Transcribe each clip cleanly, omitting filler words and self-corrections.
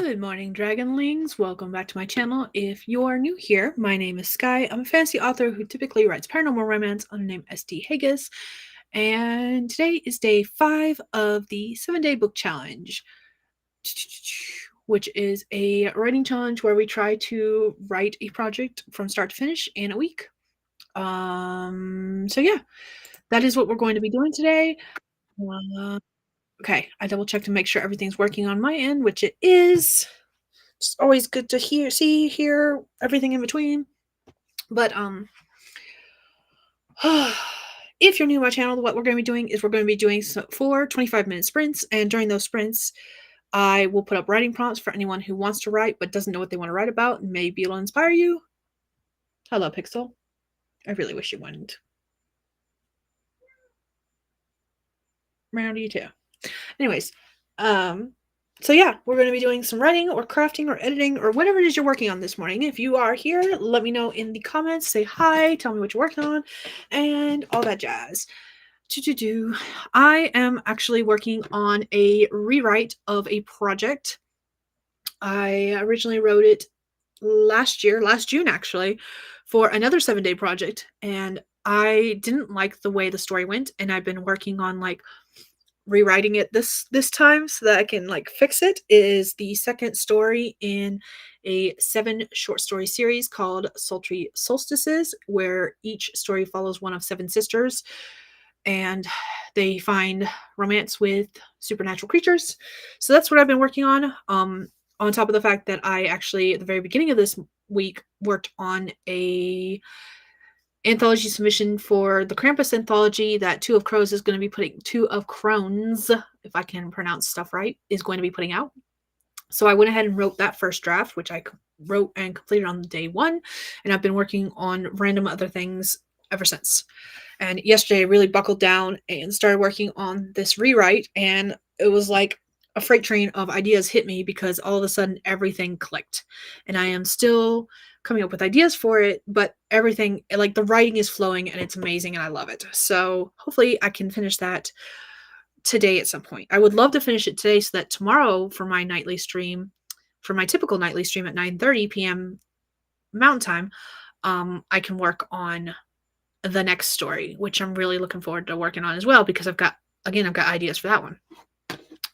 Good morning, Dragonlings. Welcome back to my channel. If you're new here, my name is Skye. I'm a fantasy author who typically writes paranormal romance under the name SD Hegyes. And today is day 5 of the 7-day book challenge, which is a writing challenge where we try to write a project from start to finish in a week. So yeah, that is what we're going to be doing today. Okay, I double checked to make sure everything's working on my end, which it is. It's always good to hear everything in between. But if you're new to my channel, what we're going to be doing is we're going to be doing 4 25-minute sprints, and during those sprints, I will put up writing prompts for anyone who wants to write but doesn't know what they want to write about, and maybe it'll inspire you. Hello, Pixel. I really wish you wouldn't. Around you too. Anyways, so yeah, we're going to be doing some writing or crafting or editing or whatever it is you're working on this morning. If you are here, let me know in the comments. Say hi, tell me what you're working on, and all that jazz. I am actually working on a rewrite of a project. I originally wrote it last June actually, for another 7-day project, and I didn't like the way the story went, and I've been working on rewriting it this time so that I can fix it. Is the second story in a 7 short story series called Sultry Solstices, where each story follows one of 7 sisters and they find romance with supernatural creatures. So that's what I've been working on top of the fact that I actually at the very beginning of this week worked on a anthology submission for the Krampus anthology that Two of Crows is going to be putting Two of Crones, if I can pronounce stuff right, is going to be putting out. So I went ahead and wrote that first draft, which I wrote and completed on day 1, and I've been working on random other things ever since. And yesterday I really buckled down and started working on this rewrite, and it was like a freight train of ideas hit me because all of a sudden everything clicked. And I am still coming up with ideas for it, but everything, the writing is flowing and it's amazing and I love it. So hopefully I can finish that today at some point. I would love to finish it today so that tomorrow for my nightly stream, for my typical nightly stream at 9:30 p.m. Mountain Time, I can work on the next story, which I'm really looking forward to working on as well, because I've got ideas for that one.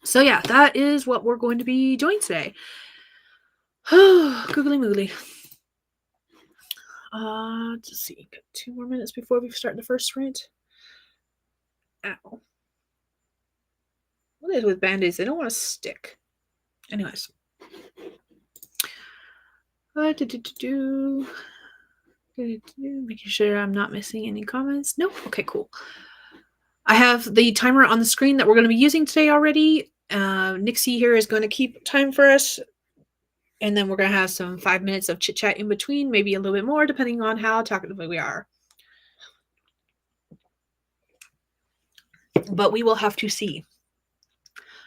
So yeah, that is what we're going to be doing today. Googly moogly. Let's see, got 2 more minutes before we start the first sprint. Ow. What is with band-aids? They don't want to stick. Anyways. Making sure I'm not missing any comments. Nope. Okay, cool. I have the timer on the screen that we're going to be using today already. Nixie here is going to keep time for us. And then we're going to have some 5 minutes of chit-chat in between, maybe a little bit more, depending on how talkative we are. But we will have to see.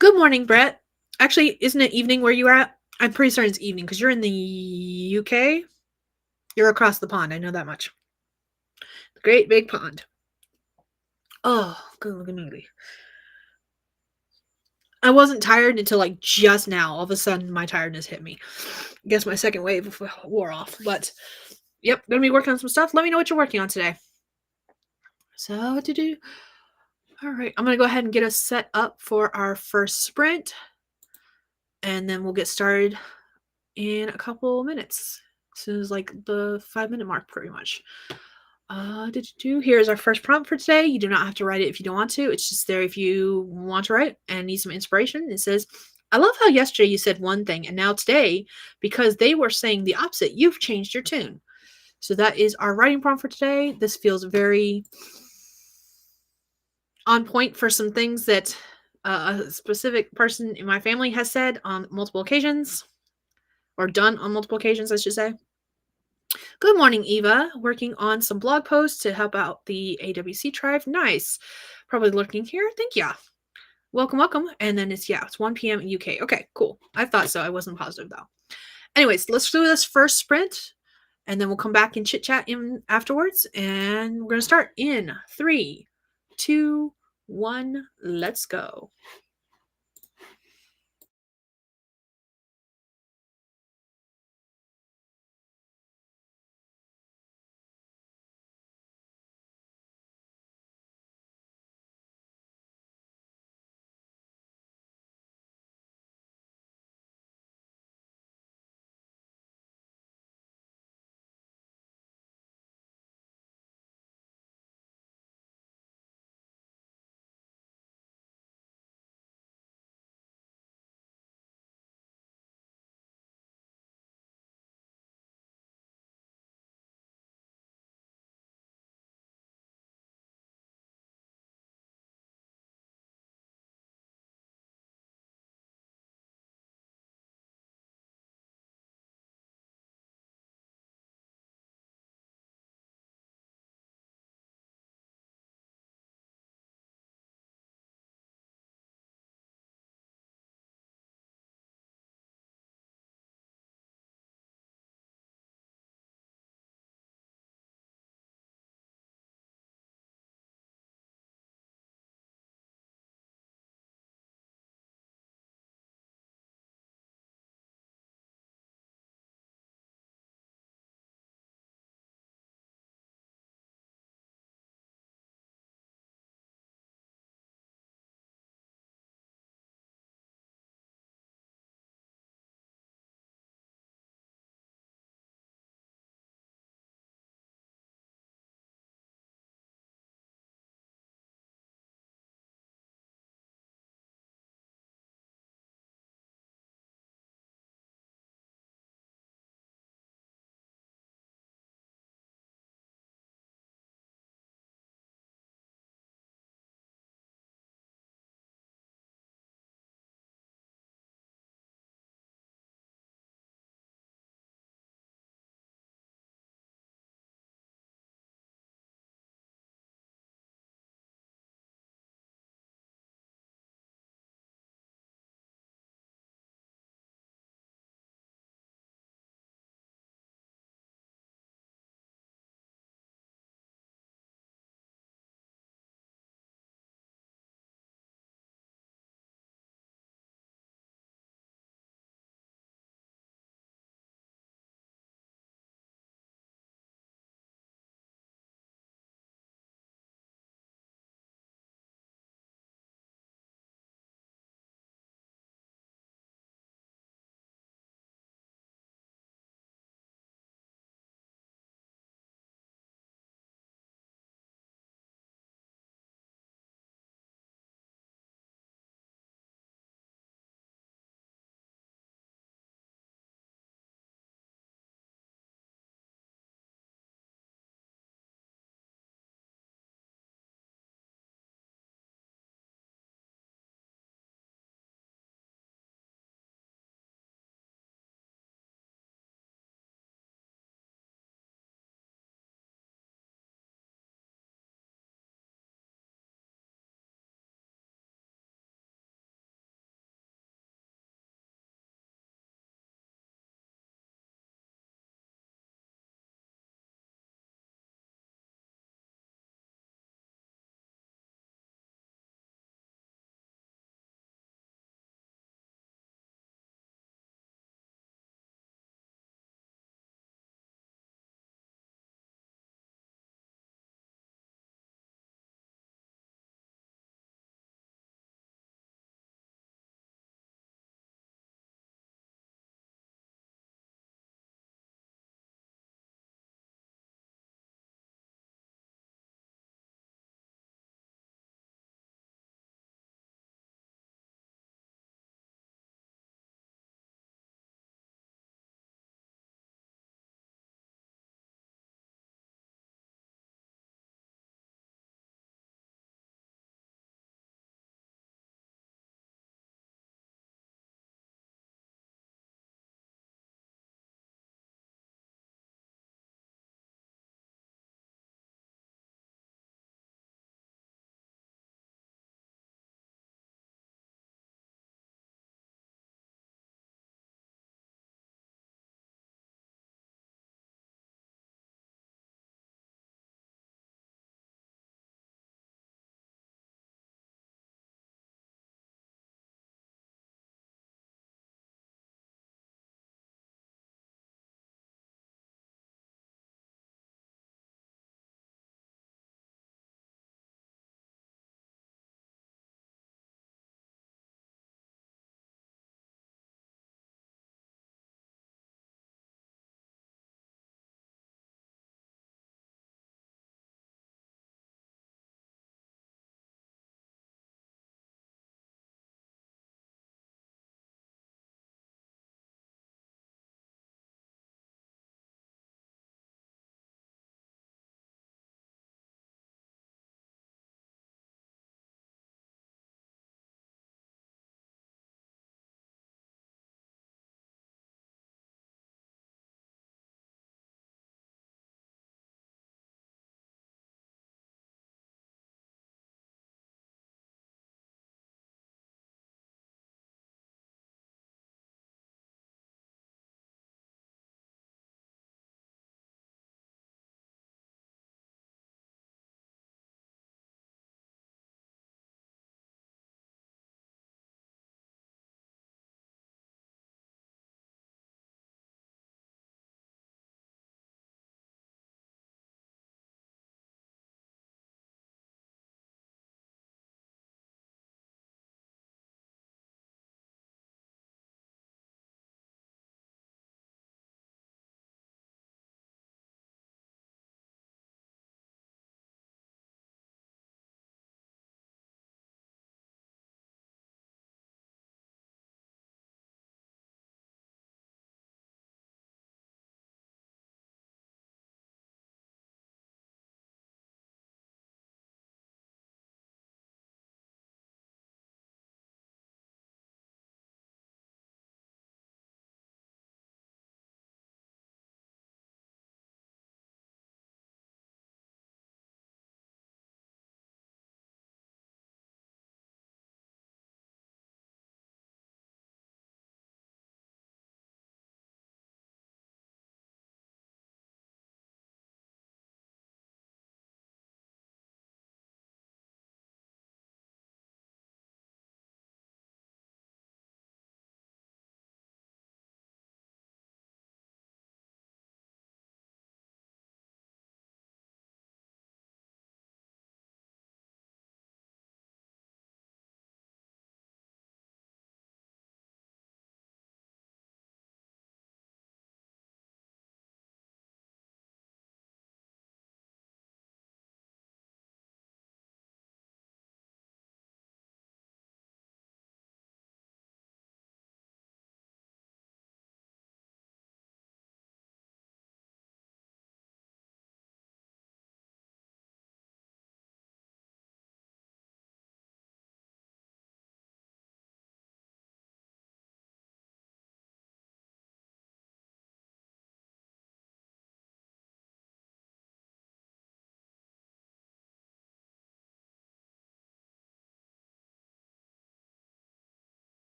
Good morning, Brett. Actually, isn't it evening where you're at? I'm pretty certain it's evening because you're in the UK. You're across the pond. I know that much. The great big pond. Oh, good movie. I wasn't tired until just now. All of a sudden, my tiredness hit me. I guess my second wave wore off. But, yep, gonna be working on some stuff. Let me know what you're working on today. So, what to do? All right, I'm gonna go ahead and get us set up for our first sprint. And then we'll get started in a couple minutes. This is the 5-minute mark, pretty much. Here's our first prompt for today. You do not have to write it if you don't want to. It's just there if you want to write and need some inspiration. It says, I love how yesterday you said one thing and now today, because they were saying the opposite, you've changed your tune. So that is our writing prompt for today. This feels very on point for some things that a specific person in my family has said on multiple occasions, or done on multiple occasions, I should say. Good morning, Eva. Working on some blog posts to help out the AWC tribe. Nice. Probably lurking here. Thank you. Welcome, welcome. And then it's 1 p.m. in UK. Okay, cool. I thought so. I wasn't positive, though. Anyways, let's do this first sprint, and then we'll come back and chit-chat in afterwards. And we're going to start in 3, 2, 1. Let's go.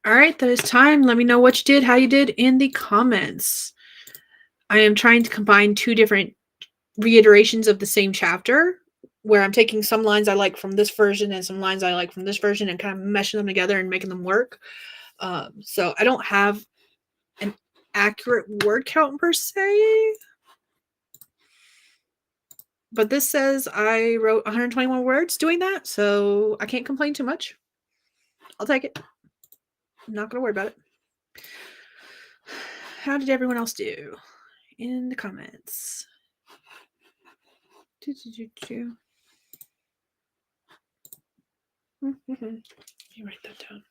All right, that is time. Let me know what you did, how you did in the comments. I am trying to combine two different reiterations of the same chapter where I'm taking some lines I like from this version and some lines I like from this version and kind of meshing them together and making them work. So I don't have an accurate word count per se, but this says I wrote 121 words doing that, so I can't complain too much. I'll take it. I'm not going to worry about it. How did everyone else do in the comments? You write that down.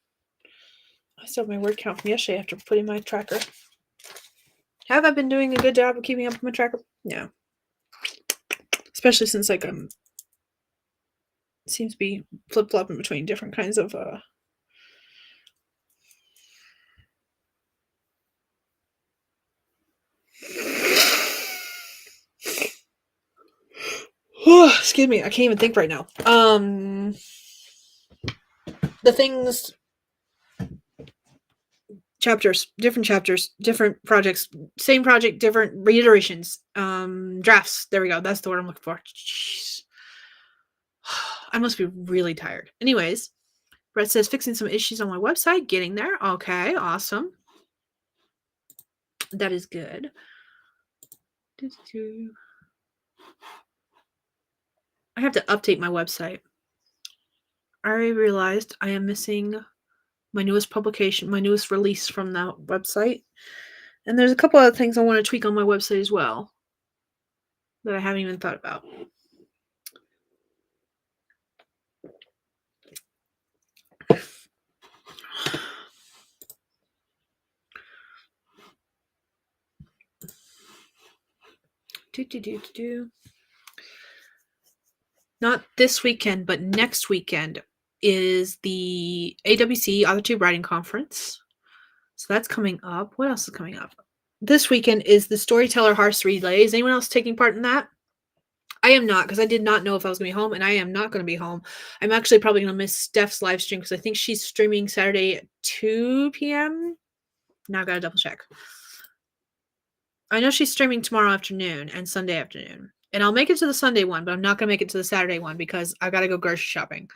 I still have my word count from yesterday after putting my tracker. Have I been doing a good job of keeping up with my tracker? No. Especially since like seems to be flip-flopping between different kinds of excuse me, I can't even think right now. The things, chapters, different projects, same project, different reiterations, drafts. There we go. That's the word I'm looking for. Jeez. I must be really tired. Anyways, Brett says fixing some issues on my website, getting there. Okay, awesome. That is good. I have to update my website. I realized I am missing my newest publication, my newest release from that website. And there's a couple other things I want to tweak on my website as well that I haven't even thought about. Not this weekend, but next weekend is the AWC Other Tube Writing Conference. So that's coming up. What else is coming up? This weekend is the Storyteller Hearts Relay. Is anyone else taking part in that? I am not, because I did not know if I was going to be home, and I am not going to be home. I'm actually probably going to miss Steph's live stream because I think she's streaming Saturday at 2 p.m. Now I got to double check. I know she's streaming tomorrow afternoon and Sunday afternoon. And I'll make it to the Sunday one, but I'm not going to make it to the Saturday one because I got to go grocery shopping.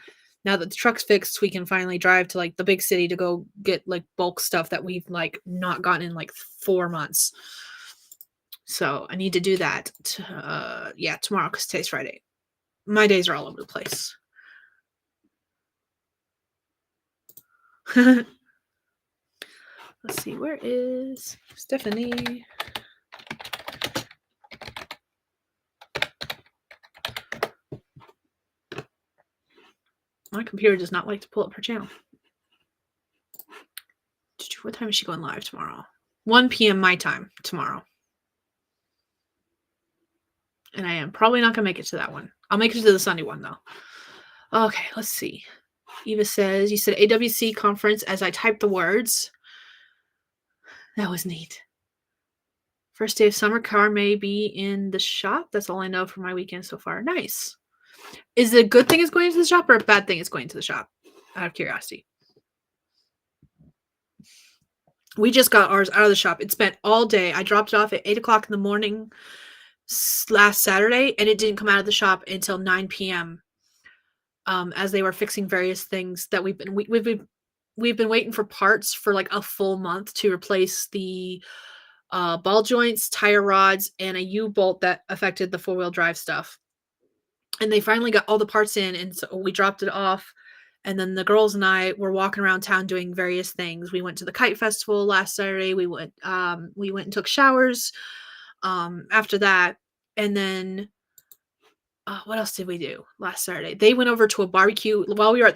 Now that the truck's fixed, we can finally drive to like the big city to go get like bulk stuff that we've like not gotten in like 4 months. So I need to do that. Tomorrow because today's Friday. My days are all over the place. Let's see, where is Stephanie? My computer does not like to pull up her channel. What time is she going live tomorrow? 1 p.m. my time tomorrow. And I am probably not going to make it to that one. I'll make it to the Sunday one, though. Okay, let's see. Eva says, you said AWC conference as I typed the words. That was neat. First day of summer, car may be in the shop. That's all I know for my weekend so far. Nice. Is it a good thing it's going to the shop or a bad thing it's going to the shop? Out of curiosity. We just got ours out of the shop. It spent all day. I dropped it off at 8 o'clock in the morning last Saturday, and it didn't come out of the shop until 9 p.m. As they were fixing various things that we've been waiting for parts for like a full month to replace the ball joints, tire rods, and a U-bolt that affected the four-wheel drive stuff. And they finally got all the parts in, and so we dropped it off. And then the girls and I were walking around town doing various things. We went to the kite festival last Saturday. We went and took showers after that. And then what else did we do last Saturday? They went over to a barbecue while we were at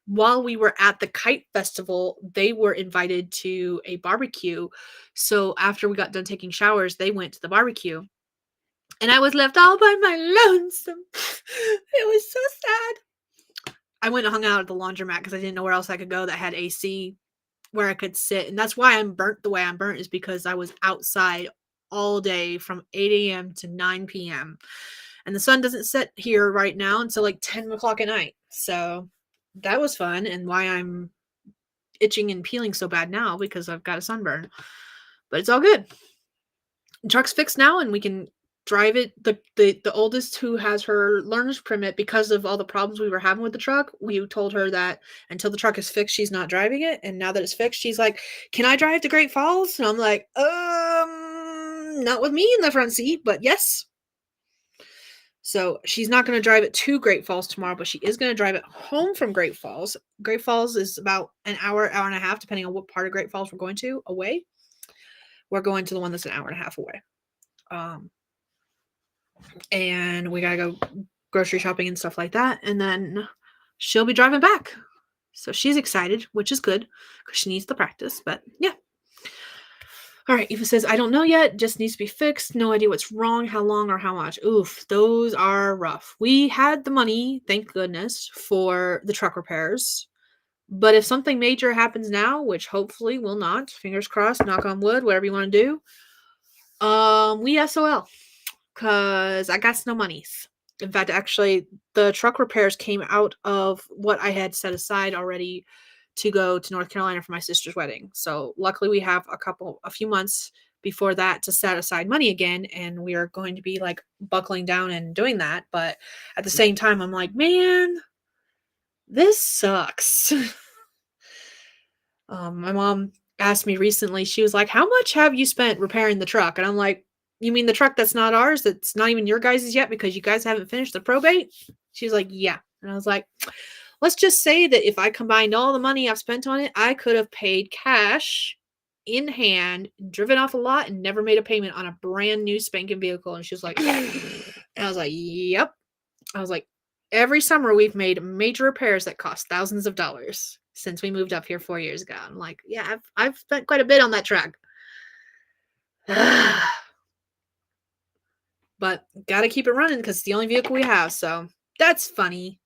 while we were at the kite festival. They were invited to a barbecue. So after we got done taking showers, they went to the barbecue. And I was left all by my lonesome. It was so sad. I went and hung out at the laundromat because I didn't know where else I could go that had AC where I could sit. And that's why I'm burnt the way I'm burnt, is because I was outside all day from 8 a.m. to 9 p.m. And the sun doesn't set here right now until like 10 o'clock at night. So that was fun, and why I'm itching and peeling so bad now because I've got a sunburn. But it's all good. The truck's fixed now, and we can drive it. The oldest, who has her learner's permit, because of all the problems we were having with the truck, we told her that until the truck is fixed, she's not driving it. And now that it's fixed, she's like, "Can I drive to Great Falls?" And I'm like, not with me in the front seat, but yes. So she's not going to drive it to Great Falls tomorrow, but she is going to drive it home from Great Falls. Great Falls is about an hour, hour and a half, depending on what part of Great Falls we're going to, away. We're going to the one that's an hour and a half away. And we got to go grocery shopping and stuff like that. And then she'll be driving back. So she's excited, which is good because she needs the practice. But yeah. All right, Eva says, I don't know yet. Just needs to be fixed. No idea what's wrong, how long, or how much. Oof, those are rough. We had the money, thank goodness, for the truck repairs. But if something major happens now, which hopefully will not, fingers crossed, knock on wood, whatever you want to do, we SOL because I got no monies. In fact, actually, the truck repairs came out of what I had set aside already to go to North Carolina for my sister's wedding. So luckily we have a few months before that to set aside money again, and we are going to be like buckling down and doing that. But at the same time, I'm like, man, this sucks. My mom asked me recently, she was like, how much have you spent repairing the truck? And I'm like, you mean the truck that's not ours, that's not even your guys' yet because you guys haven't finished the probate? She's like, yeah. And I was like, let's just say that if I combined all the money I've spent on it, I could have paid cash in hand, driven off a lot, and never made a payment on a brand new spanking vehicle. And she was like, and I was like, yep. I was like, every summer we've made major repairs that cost thousands of dollars since we moved up here 4 years ago. I'm like, yeah, I've spent quite a bit on that truck. But gotta keep it running because it's the only vehicle we have. So that's funny.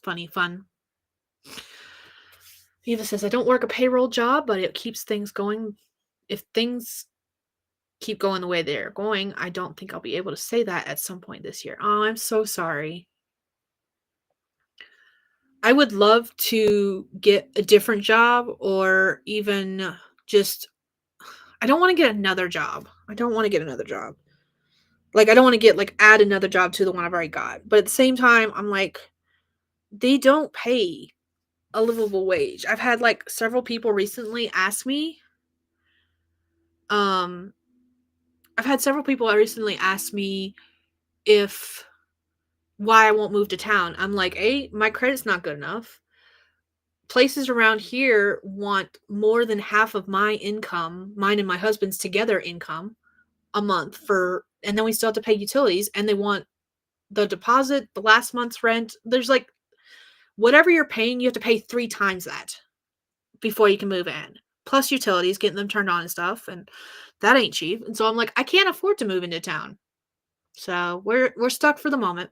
Funny, fun. Eva says, I don't work a payroll job, but it keeps things going. If things keep going the way they're going, I don't think I'll be able to say that at some point this year. Oh, I'm so sorry. I would love to get a different job, or even just, I don't want to get another job. Like, I don't want to get, like, add another job to the one I've already got. But at the same time, I'm like, they don't pay a livable wage. I've had, like, several people recently ask me, if why I won't move to town. I'm like, my credit's not good enough. Places around here want more than half of my income, mine and my husband's together income, a month and then we still have to pay utilities, and they want the deposit, the last month's rent. There's like, whatever you're paying, you have to pay 3 times that before you can move in. Plus utilities, getting them turned on and stuff, and that ain't cheap. And so I'm like, I can't afford to move into town. So we're stuck for the moment.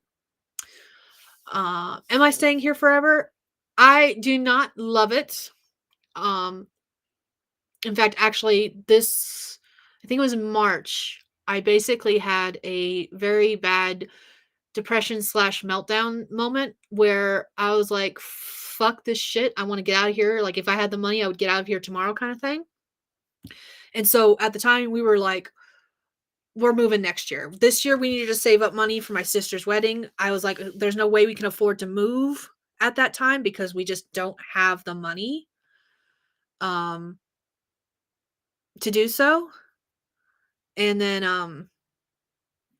Am I staying here forever? I do not love it. In fact, actually, I think it was in March, I basically had a very bad depression/meltdown moment where I was like, fuck this shit. I want to get out of here. Like, if I had the money, I would get out of here tomorrow, kind of thing. And so at the time, we were like, we're moving next year. This year, we needed to save up money for my sister's wedding. I was like, there's no way we can afford to move at that time because we just don't have the money to do so. And then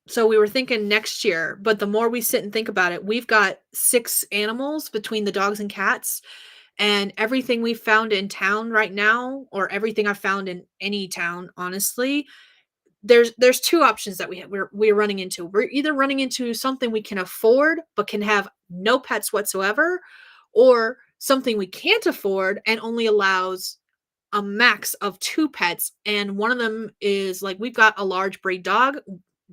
so we were thinking next year, but the more we sit and think about it, we've got 6 animals between the dogs and cats, and everything we found in town right now, or everything I've found in any town, honestly, there's 2 options that we're running into. We're either running into something we can afford but can have no pets whatsoever, or something we can't afford and only allows a max of 2 pets, and one of them is like, we've got a large breed dog.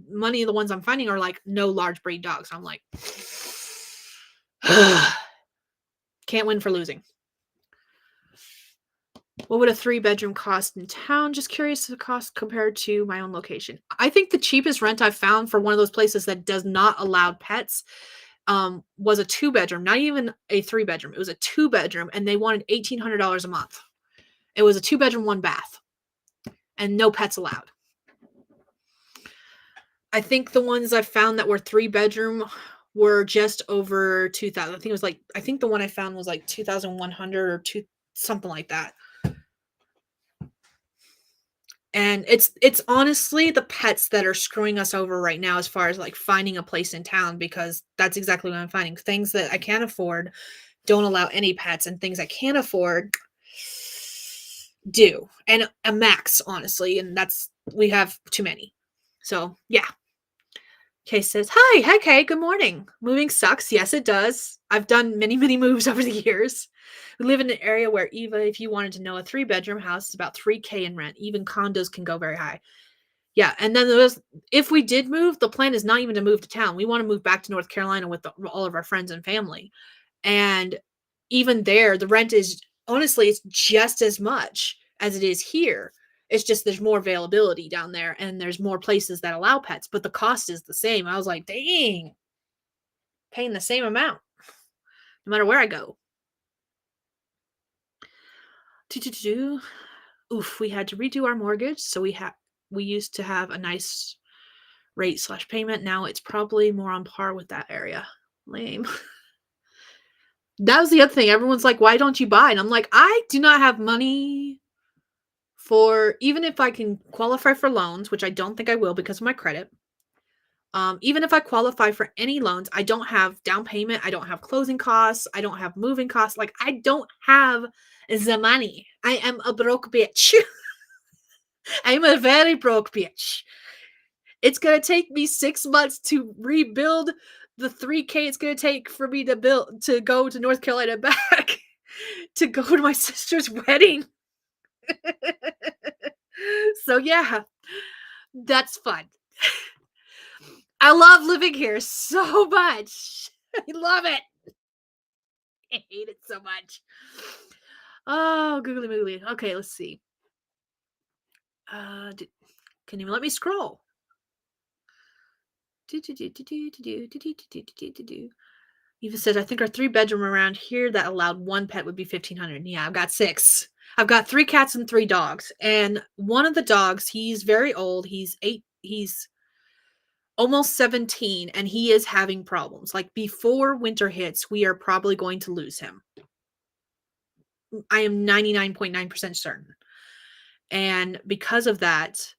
Many of the ones I'm finding are like no large breed dogs. I'm like, can't win for losing. What would a 3-bedroom cost in town? Just curious the cost compared to my own location. I think the cheapest rent I've found for one of those places that does not allow pets was a 2-bedroom, not even a 3-bedroom. It was a 2-bedroom, and they wanted $1,800 a month. It was a 2-bedroom, 1 bath, and no pets allowed. I think the ones I found that were 3-bedroom were just over 2,000. I think the one I found was like 2,100 or something like that. And it's honestly the pets that are screwing us over right now as far as like finding a place in town, because that's exactly what I'm finding. Things that I can't afford don't allow any pets, and things I can't afford do. And a max, honestly, and we have too many. So, yeah. Kay says, "Hi, hi Kay, good morning. Moving sucks. Yes, it does. I've done many, many moves over the years. We live in an area where even if you wanted to know, a 3-bedroom house is about $3K in rent. Even condos can go very high." Yeah, and then if we did move, the plan is not even to move to town. We want to move back to North Carolina with all of our friends and family. And even there, the rent is honestly, it's just as much as it is here. It's just there's more availability down there, and there's more places that allow pets, but the cost is the same. I was like, dang, paying the same amount no matter where I go. Oof, we had to redo our mortgage, so we used to have a nice rate/payment. Now it's probably more on par with that area. Lame. That was the other thing. Everyone's like, why don't you buy? And I'm like, I do not have money for, even if I can qualify for loans, which I don't think I will because of my credit. Even if I qualify for any loans, I don't have down payment. I don't have closing costs. I don't have moving costs. Like, I don't have the money. I am a broke bitch. I'm a very broke bitch. It's going to take me 6 months to rebuild the $3K it's going to take for me to go to North Carolina back to go to my sister's wedding. So yeah, that's fun. I love living here so much. I love it. I hate it so much. Oh, googly moogly. Okay, let's see. Can you let me scroll? Eva says, I think our 3-bedroom around here that allowed 1 pet would be 1,500. Yeah, I've got 6. I've got 3 cats and 3 dogs. And one of the dogs, he's very old. He's almost 17, and he is having problems. Like, before winter hits, we are probably going to lose him. I am 99.9% certain. And because of that,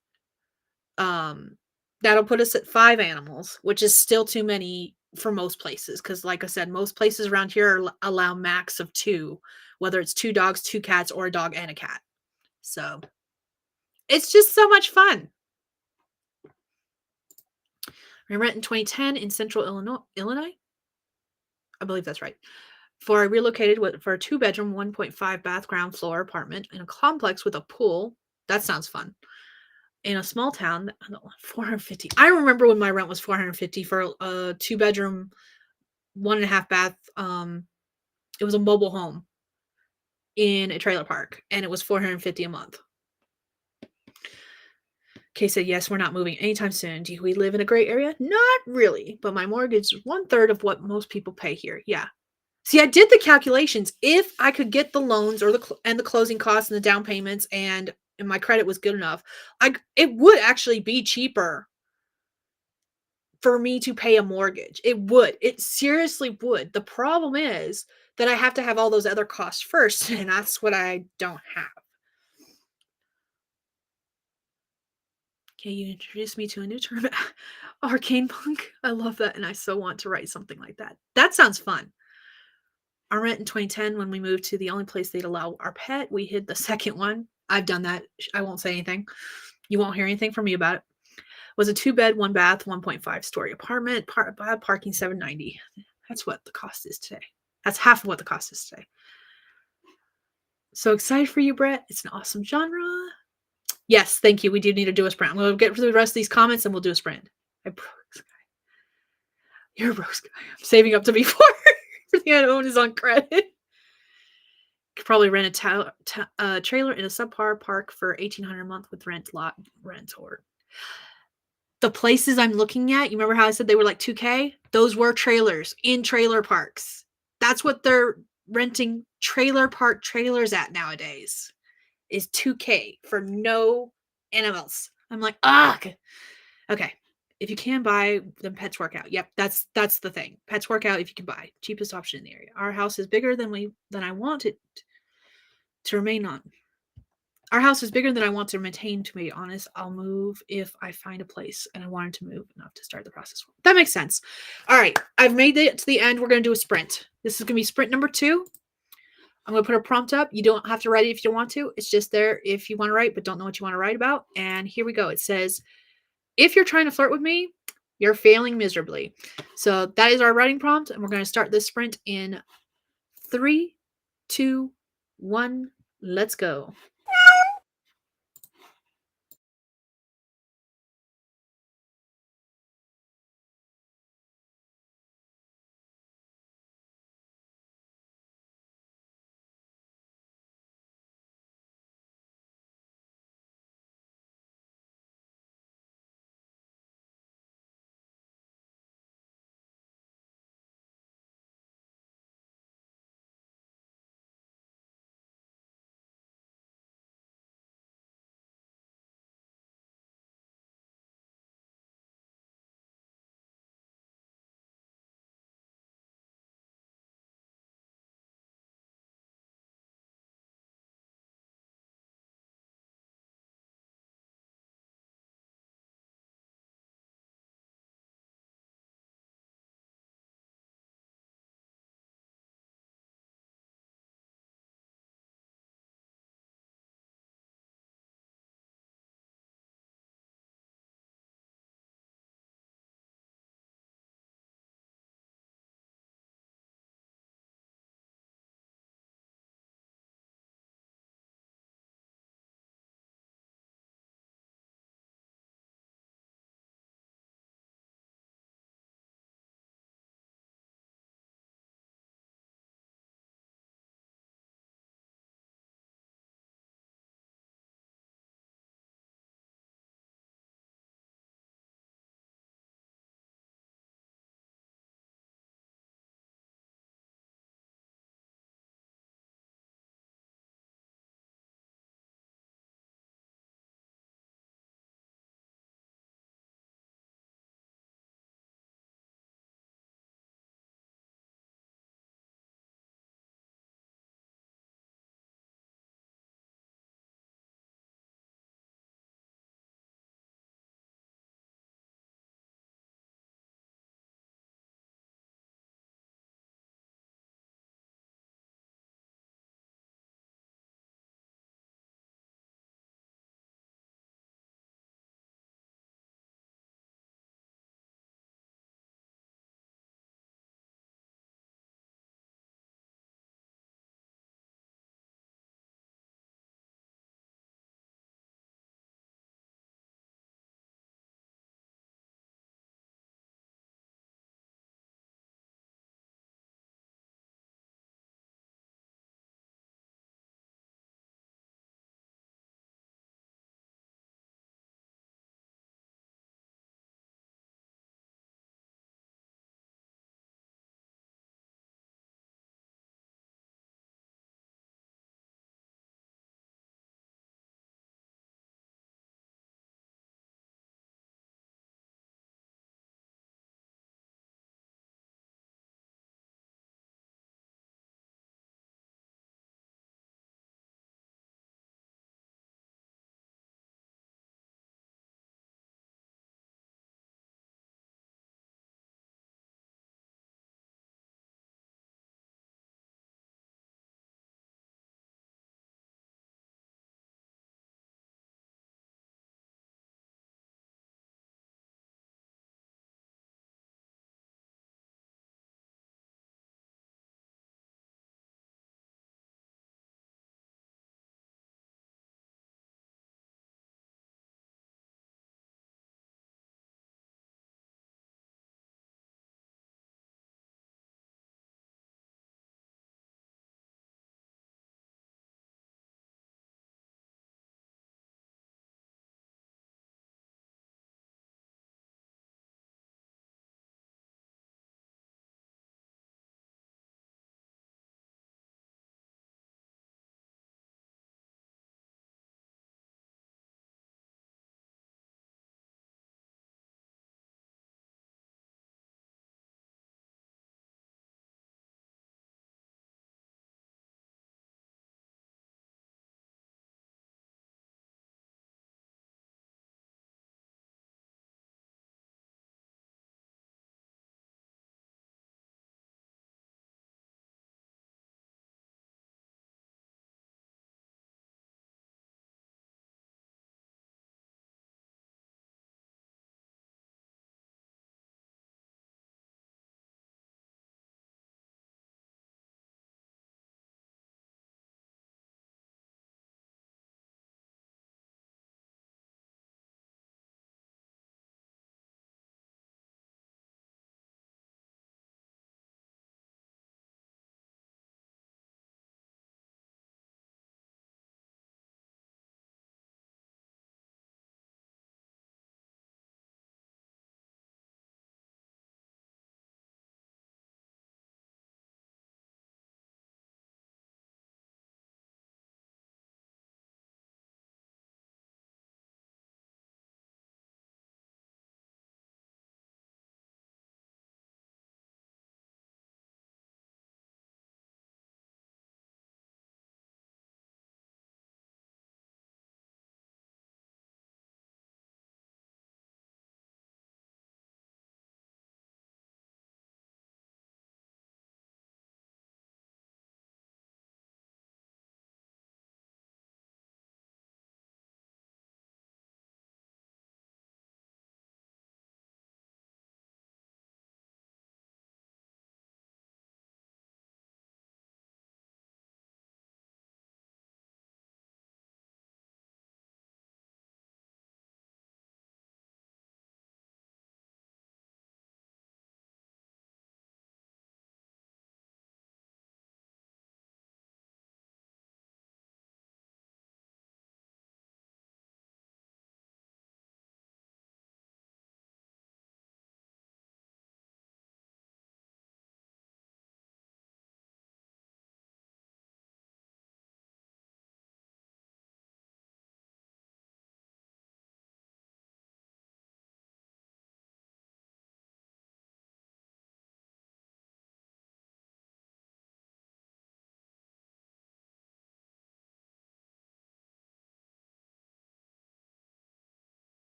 that'll put us at 5 animals, which is still too many for most places. Because, like I said, most places around here allow max of 2, whether it's 2 dogs, 2 cats, or a dog and a cat. So it's just so much fun. We rent in 2010 in Central Illinois. I believe that's right. I relocated for a 2-bedroom, 1.5 bath ground floor apartment in a complex with a pool. That sounds fun. In a small town, $450. I remember when my rent was $450 for a 2-bedroom, 1.5 bath. It was a mobile home in a trailer park, and it was $450 a month. Kay said, yes, we're not moving anytime soon. Do we live in a great area? Not really, but my mortgage is 1/3 of what most people pay here. Yeah. See, I did the calculations. If I could get the loans or the closing costs and the down payments, and my credit was good enough, it would actually be cheaper for me to pay a mortgage. It would. It seriously would. The problem is that I have to have all those other costs first, and that's what I don't have. Okay, you introduced me to a new term, arcane punk. I love that, and I so want to write something like that. That sounds fun. Our rent in 2010, when we moved to the only place they'd allow our pet, we hid the second one. I've done that. I won't say anything. You won't hear anything from me about it. Was a 2-bed, 1 bath, 1.5 story apartment. Parking $790. That's what the cost is today. That's half of what the cost is today. So excited for you, Brett. It's an awesome genre. Yes, thank you. We do need to do a sprint. I'm going to get through the rest of these comments and we'll do a sprint. I broke Skye. You're broke, Skye. I'm saving up to be for the unknown is on credit. Could probably rent a trailer in a subpar park for $1,800 a month with rent or The places I'm looking at, you remember how I said they were like 2K? Those were trailers in trailer parks. That's what they're renting trailer park trailers at nowadays, is 2K for no animals. I'm like, ugh. Okay. If you can buy, then Pets Workout. Yep, that's the thing. Pets Workout, if you can buy, cheapest option in the area. Our house is bigger than I want it to remain on. Our house is bigger than I want to maintain, to be honest. I'll move if I find a place, and I wanted to move enough to start the process. That makes sense. All right, I've made it to the end. We're going to do a sprint. This is going to be sprint number 2. I'm going to put a prompt up. You don't have to write it if you don't want to. It's just there if you want to write but don't know what you want to write about. And here we go. It says, if you're trying to flirt with me, you're failing miserably. So that is our writing prompt, and we're going to start this sprint in 3, 2, 1. Let's go.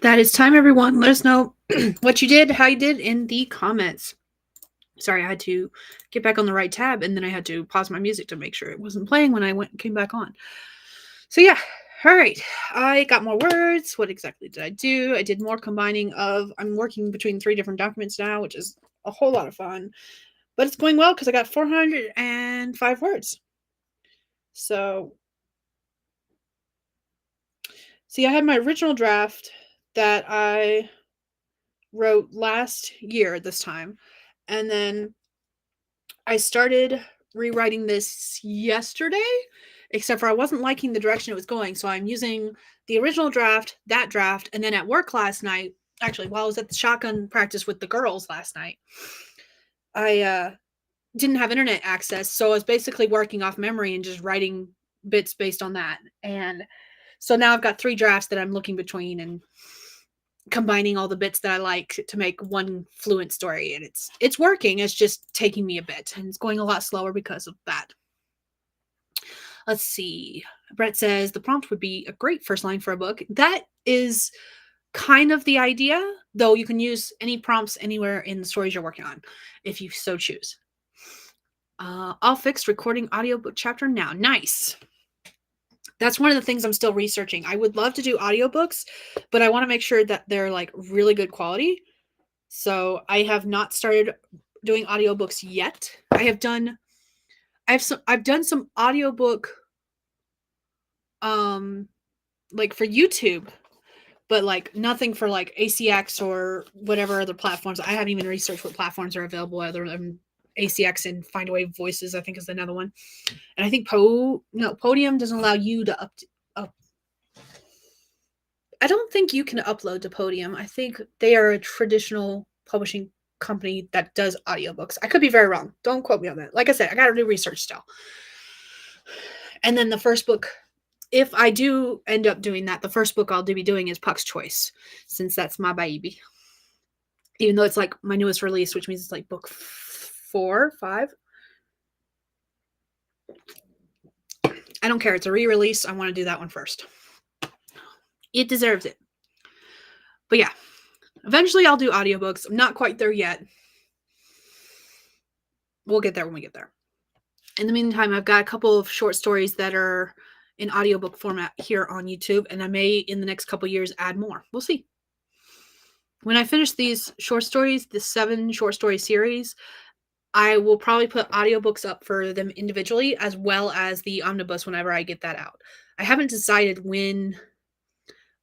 That is time, everyone. Let us know what you did, how you did in the comments. Sorry, I had to get back on the right tab, and then I had to pause my music to make sure it wasn't playing when I came back on. So yeah, all right. I got more words. What exactly did I do? I did more combining of. I'm working between 3 different documents now, which is a whole lot of fun. But it's going well because I got 405 words. So, see, I had my original draft that I wrote last year this time, and then I started rewriting this yesterday, except for I wasn't liking the direction it was going. So I'm using the original draft, that draft, and then at work last night, actually, while I was at the shotgun practice with the girls last night, I didn't have internet access. So I was basically working off memory and just writing bits based on that. And so now I've got 3 drafts that I'm looking between and combining all the bits that I like to make one fluent story, and it's working. It's just taking me a bit, and it's going a lot slower because of that. Let's see. Brett says the prompt would be a great first line for a book. That is kind of the idea, though you can use any prompts anywhere in the stories you're working on if you so choose. All fixed, recording audiobook chapter now. Nice. That's one of the things I'm still researching. I would love to do audiobooks, but I want to make sure that they're like really good quality. So I have not started doing audiobooks yet. I've done some audiobook like for YouTube, but like nothing for like ACX or whatever other platforms. I haven't even researched what platforms are available other than ACX and Findaway Voices, I think, is another one. And I think Podium doesn't allow you to up. I don't think you can upload to Podium. I think they are a traditional publishing company that does audiobooks. I could be very wrong. Don't quote me on that. Like I said, I got to do research still. And then the first book, if I do end up doing that, the first book I'll be doing is Puck's Choice, since that's my baby. Even though it's like my newest release, which means it's like book 4, 5. I don't care. It's a re-release. I want to do that one first. It deserves it. But yeah, eventually I'll do audiobooks. I'm not quite there yet. We'll get there when we get there. In the meantime, I've got a couple of short stories that are in audiobook format here on YouTube, and I may in the next couple years add more. We'll see. When I finish these short stories, the 7 short story series, I will probably put audiobooks up for them individually as well as the omnibus whenever I get that out. I haven't decided when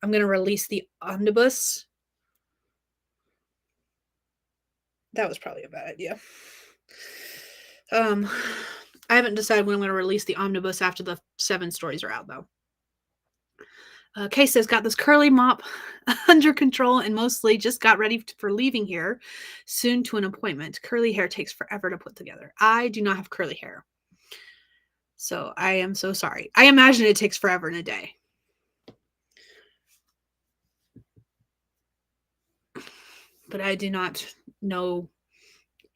I'm going to release the omnibus. That was probably a bad idea. I haven't decided when I'm going to release the omnibus after the 7 stories are out, though. Kay says, got this curly mop under control and mostly just got ready for leaving here soon to an appointment. Curly hair takes forever to put together. I do not have curly hair. So I am so sorry. I imagine it takes forever in a day. But I do not know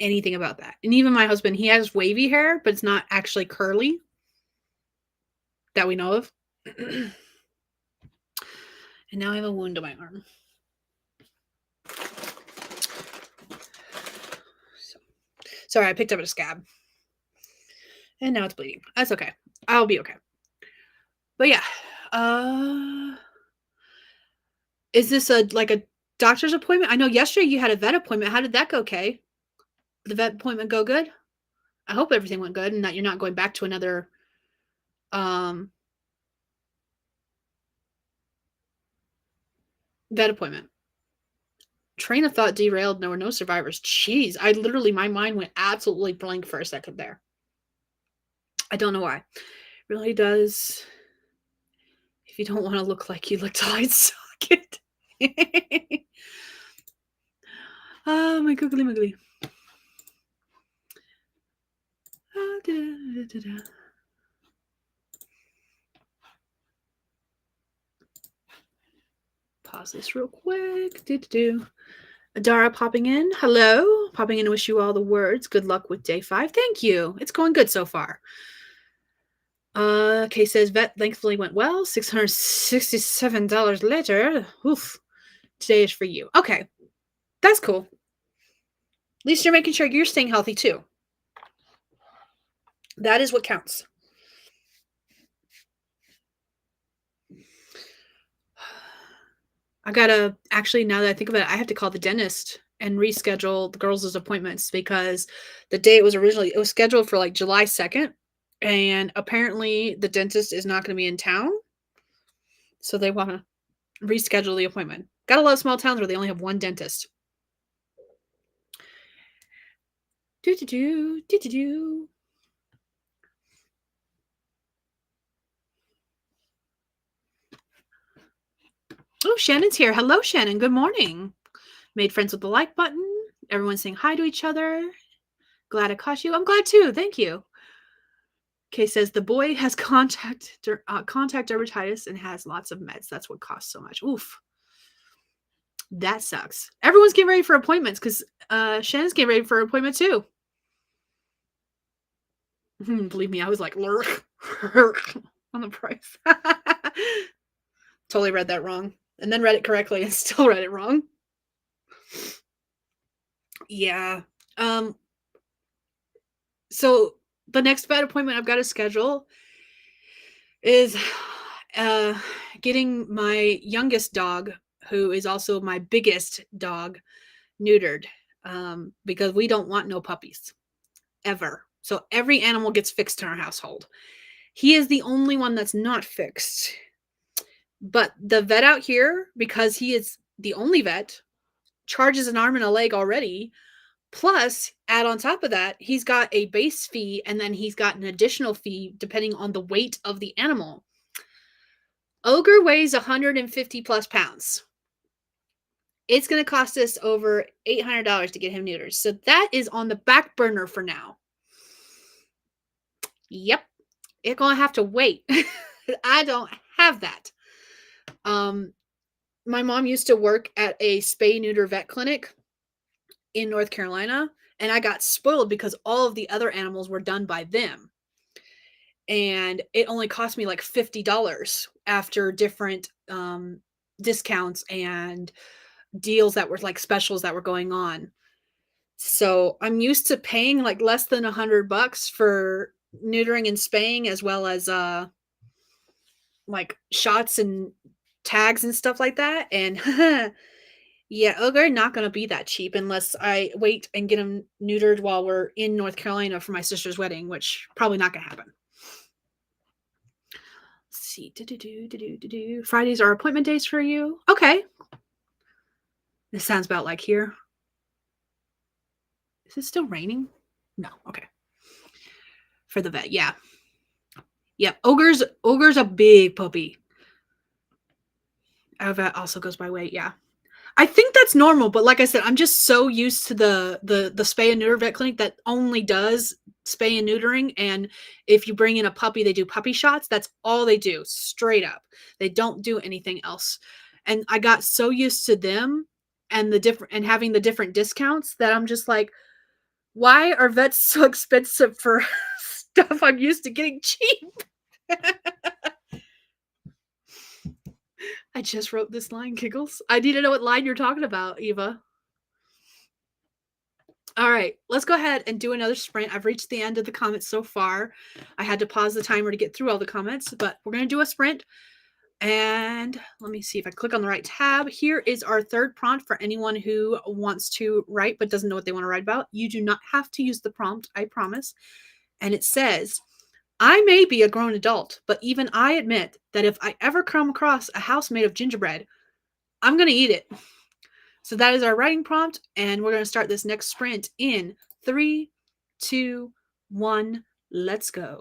anything about that. And even my husband, he has wavy hair, but it's not actually curly that we know of. And now I have a wound on my arm. Sorry, I picked up a scab. And now it's bleeding. That's okay. I'll be okay. But yeah. Is this like a doctor's appointment? I know yesterday you had a vet appointment. How did that go, Kay? Did the vet appointment go good? I hope everything went good and that you're not going back to another vet appointment. Train of thought derailed. There were no survivors. Jeez, my mind went absolutely blank for a second there. I don't know why. It really does. If you don't want to look like you look till I'd suck it. Oh, my googly moogly. Pause this real quick. Adara popping in. Hello. Popping in to wish you all the words. Good luck with day 5. Thank you. It's going good so far. Kay says vet thankfully went well. $667 later. Oof. Today is for you. Okay. That's cool. At least you're making sure you're staying healthy too. That is what counts. I gotta actually, now that I think about it, I have to call the dentist and reschedule the girls' appointments because the day it was scheduled for like July 2nd. And apparently the dentist is not going to be in town. So they want to reschedule the appointment. Got a lot of small towns where they only have one dentist. Do do do do do do. Oh, Shannon's here. Hello, Shannon. Good morning. Made friends with the like button. Everyone's saying hi to each other. Glad I caught you. I'm glad too. Thank you. Kay says the boy has contact dermatitis and has lots of meds. That's what costs so much. Oof. That sucks. Everyone's getting ready for appointments because Shannon's getting ready for an appointment too. Believe me, I was like, lurk on the price. Totally read that wrong. And then read it correctly and still read it wrong. Yeah. So the next vet appointment I've got to schedule is getting my youngest dog, who is also my biggest dog, neutered, because we don't want no puppies ever. So every animal gets fixed in our household. He is the only one that's not fixed. But the vet out here, because he is the only vet, charges an arm and a leg already. Plus, add on top of that, he's got a base fee and then he's got an additional fee depending on the weight of the animal. Ogre weighs 150 plus pounds. It's going to cost us over $800 to get him neutered. So that is on the back burner for now. Yep. It's going to have to wait. I don't have that. My mom used to work at a spay neuter vet clinic in North Carolina, and I got spoiled because all of the other animals were done by them. And it only cost me like $50 after different discounts and deals that were like specials that were going on. So I'm used to paying like less than $100 for neutering and spaying, as well as like shots and tags and stuff like that. And yeah, Ogre not gonna be that cheap unless I wait and get him neutered while we're in North Carolina for my sister's wedding, which probably not gonna happen. Let's see. Fridays are appointment days for you. Okay. This sounds about like here. Is it still raining? No. Okay. For the vet, yeah. Yeah. Ogre's a big puppy. Our vet also goes by weight, yeah. I think that's normal, but like I said, I'm just so used to the spay and neuter vet clinic that only does spay and neutering. And if you bring in a puppy, they do puppy shots. That's all they do, straight up. They don't do anything else. And I got so used to them and having the different discounts that I'm just like, why are vets so expensive for stuff I'm used to getting cheap? I just wrote this line, Giggles. I need to know what line you're talking about, Eva. All right, let's go ahead and do another sprint. I've reached the end of the comments so far. I had to pause the timer to get through all the comments, but we're going to do a sprint. And let me see if I click on the right tab. Here is our third prompt for anyone who wants to write but doesn't know what they want to write about. You do not have to use the prompt, I promise. And it says, I may be a grown adult, but even I admit that if I ever come across a house made of gingerbread, I'm going to eat it. So that is our writing prompt, and we're going to start this next sprint in 3, 2, 1, let's go.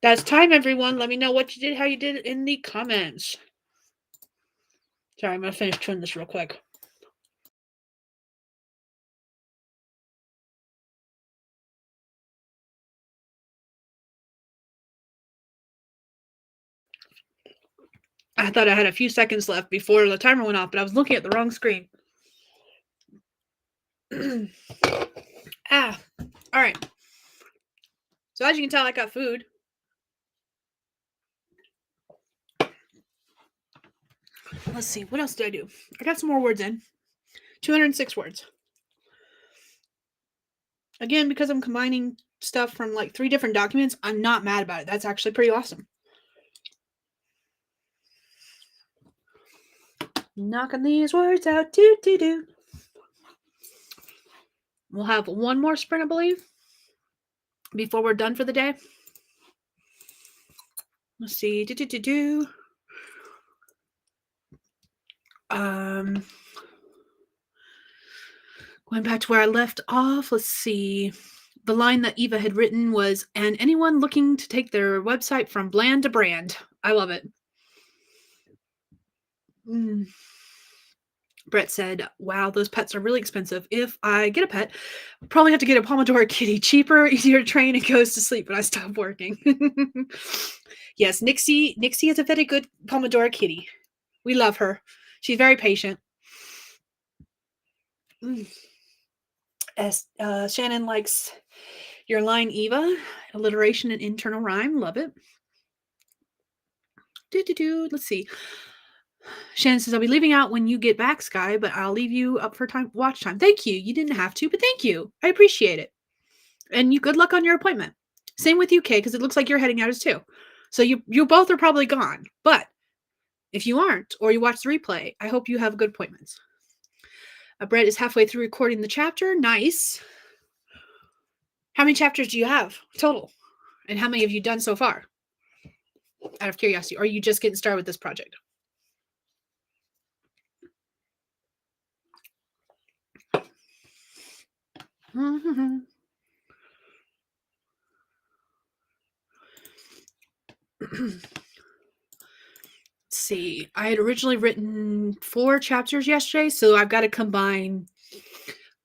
That's time, everyone. Let me know what you did, how you did it in the comments. Sorry, I'm going to finish chewing this real quick. I thought I had a few seconds left before the timer went off, but I was looking at the wrong screen. All right. So as you can tell, I got food. Let's see. What else did I do? I got some more words in. 206 words. Again, because I'm combining stuff from like 3 different documents, I'm not mad about it. That's actually pretty awesome. Knocking these words out. Do. We'll have one more sprint, I believe, before we're done for the day. Let's see. Going back to where I left off, let's see. The line that Eva had written was, and anyone looking to take their website from bland to brand. I love it. Brett said, wow, those pets are really expensive. If I get a pet, I'll probably have to get a Pomodoro kitty. Cheaper, easier to train, and goes to sleep when I stop working. Yes, Nixie is a very good Pomodoro kitty. We love her. She's very patient. Shannon likes your line, Eva. Alliteration and internal rhyme. Love it. Let's see. Shannon says, I'll be leaving out when you get back, Skye, but I'll leave you up for watch time. Thank you. You didn't have to, but thank you. I appreciate it. And you good luck on your appointment. Same with you, Kay, because it looks like you're heading out as too. So you both are probably gone. But if you aren't, or you watch the replay, I hope you have good appointments. Brett is halfway through recording the chapter. Nice. How many chapters do you have total? And how many have you done so far? Out of curiosity, or are you just getting started with this project? Let's see. I had originally written 4 chapters yesterday, so I've got to combine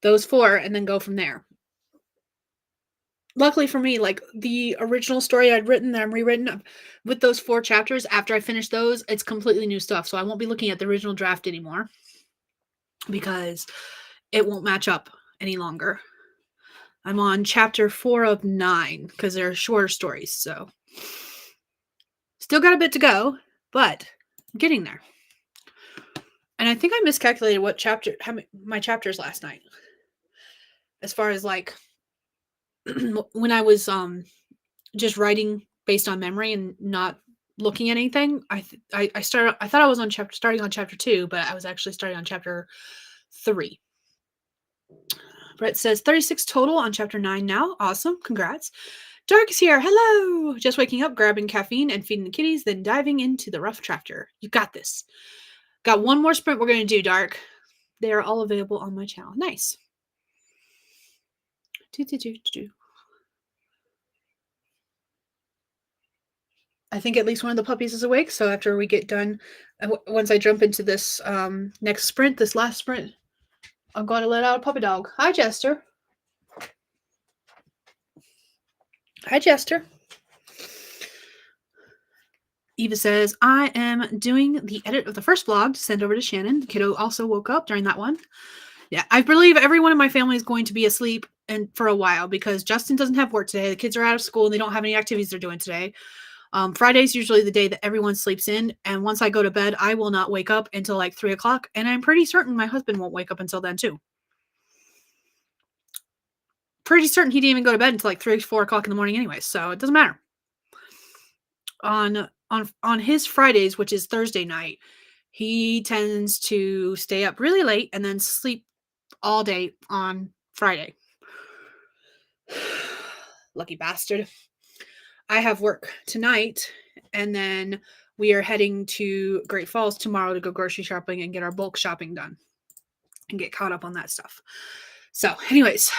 those 4 and then go from there. Luckily for me, like the original story I'd written that I'm rewritten with those 4 chapters, after I finish those, it's completely new stuff. So I won't be looking at the original draft anymore because it won't match up any longer. I'm on chapter 4 of 9 because they're shorter stories. So still got a bit to go, but I'm getting there. And I think I miscalculated my chapters last night. As far as like when I was just writing based on memory and not looking at anything, I thought I was starting on chapter 2, but I was actually starting on chapter 3. Brett says 36 total on chapter 9 now. Awesome. Congrats. Dark is here. Hello. Just waking up, grabbing caffeine and feeding the kitties, then diving into the rough chapter. You got this. Got one more sprint we're going to do, Dark. They are all available on my channel. Nice. I think at least one of the puppies is awake. So after we get done, once I jump into this next sprint, this last sprint, I'm going to let out a puppy dog. Hi, Jester. Hi, Jester. Eva says, I am doing the edit of the first vlog to send over to Shannon. The kiddo also woke up during that one. Yeah, I believe everyone in my family is going to be asleep and for a while because Justin doesn't have work today. The kids are out of school and they don't have any activities they're doing today. Friday's usually the day that everyone sleeps in. And once I go to bed, I will not wake up until like 3 o'clock. And I'm pretty certain my husband won't wake up until then too. Pretty certain he didn't even go to bed until like 3, 4 o'clock in the morning anyway. So it doesn't matter. On his Fridays, which is Thursday night, he tends to stay up really late and then sleep all day on Friday. Lucky bastard. I have work tonight, and then we are heading to Great Falls tomorrow to go grocery shopping and get our bulk shopping done and get caught up on that stuff. So anyways,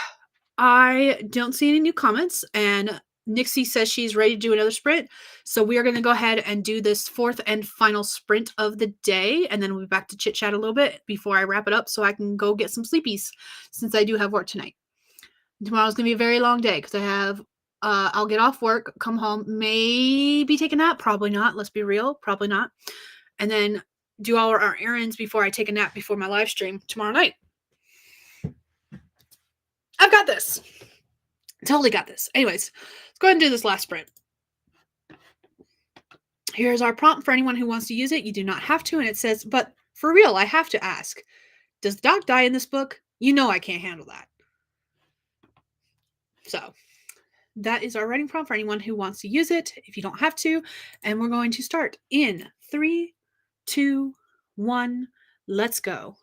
I don't see any new comments, and Nixie says she's ready to do another sprint. So we are going to go ahead and do this fourth and final sprint of the day. And then we'll be back to chit chat a little bit before I wrap it up so I can go get some sleepies since I do have work tonight. Tomorrow's going to be a very long day because I'll get off work, come home, maybe take a nap. Probably not. Let's be real. Probably not. And then do all our errands before I take a nap before my live stream tomorrow night. I've got this. Totally got this. Anyways, let's go ahead and do this last sprint. Here's our prompt for anyone who wants to use it. You do not have to. And it says, but for real, I have to ask, does the dog die in this book? You know I can't handle that. So that is our writing prompt for anyone who wants to use it, if you don't have to. And we're going to start in 3, 2, 1. Let's go.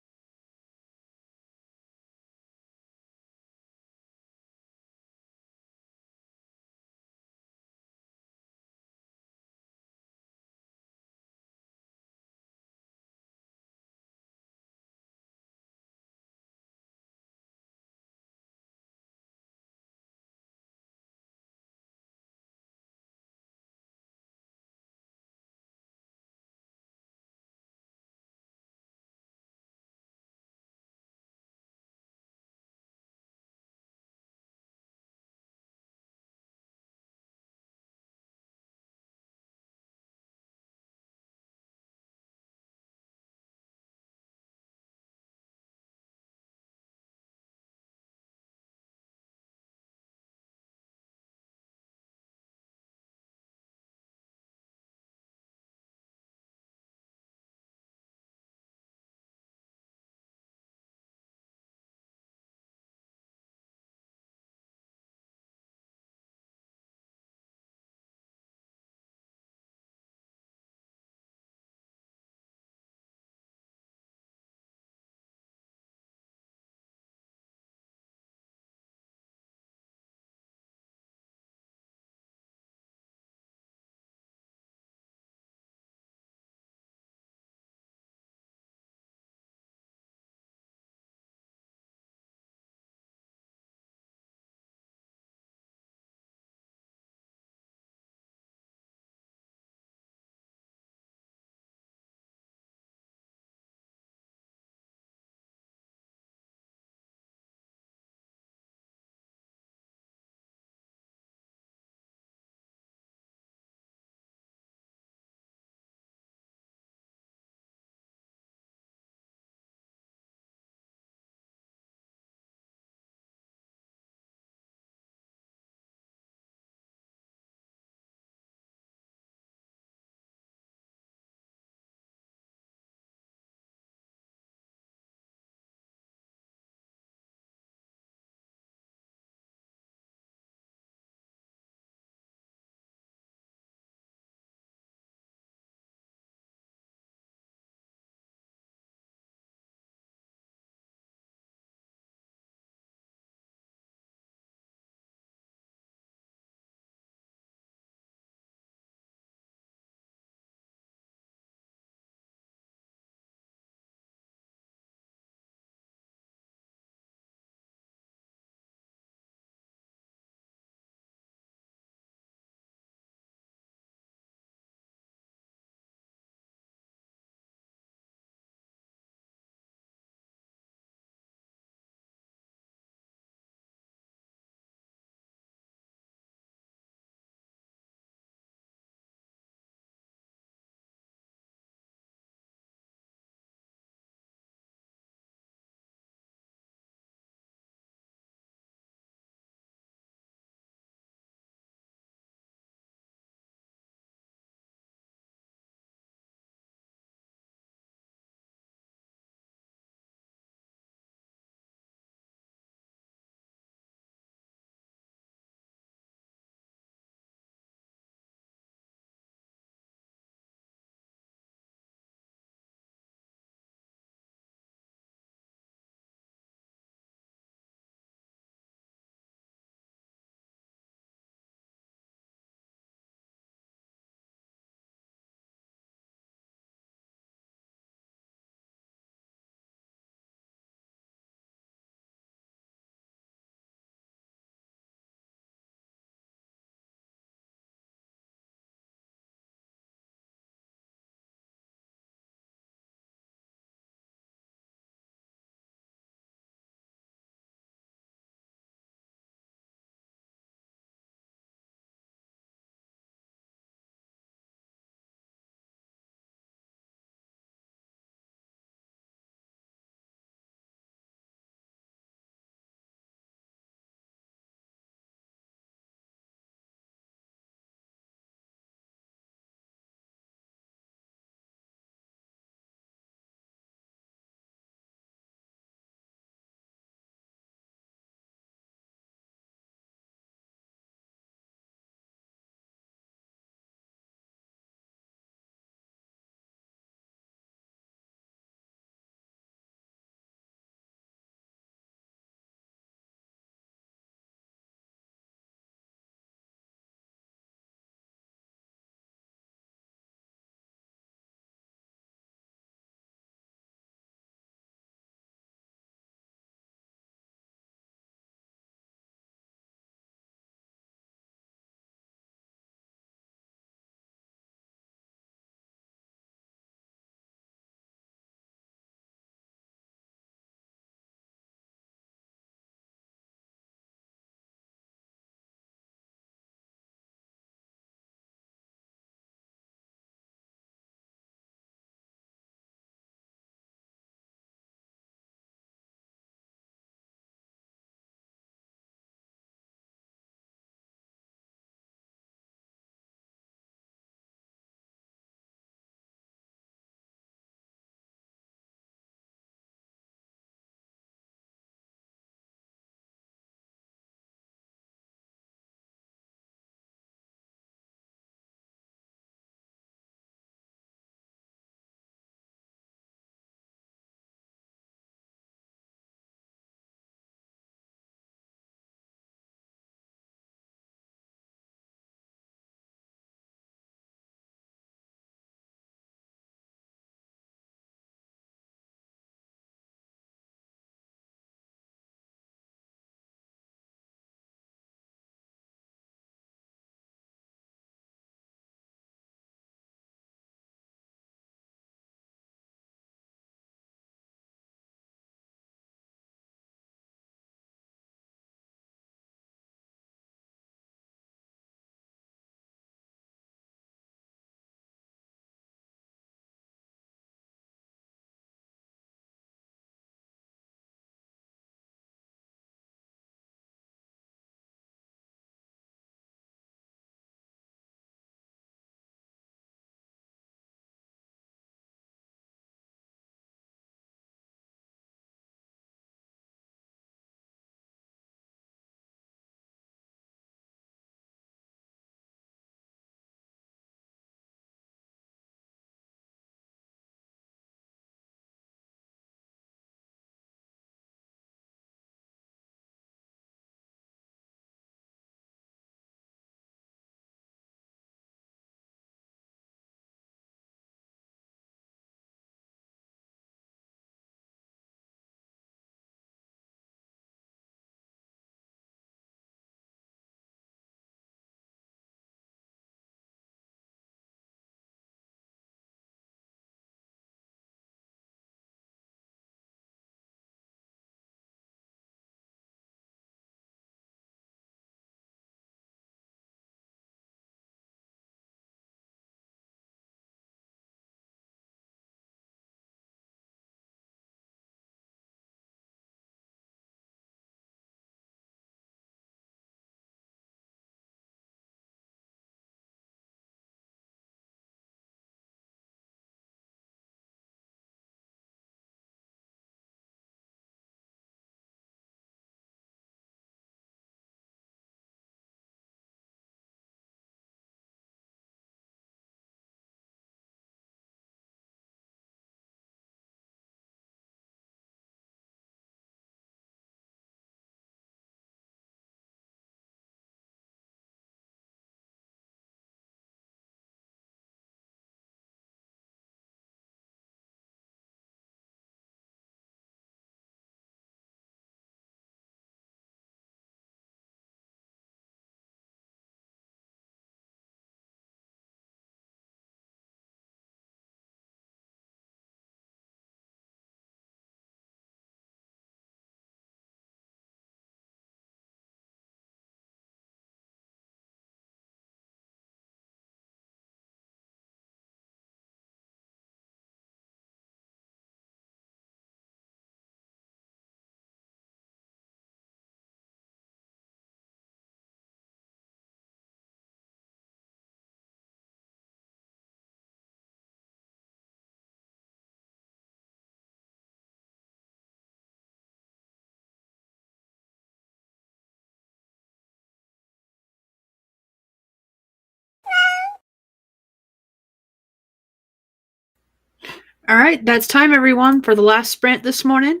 All right, that's time, everyone, for the last sprint this morning.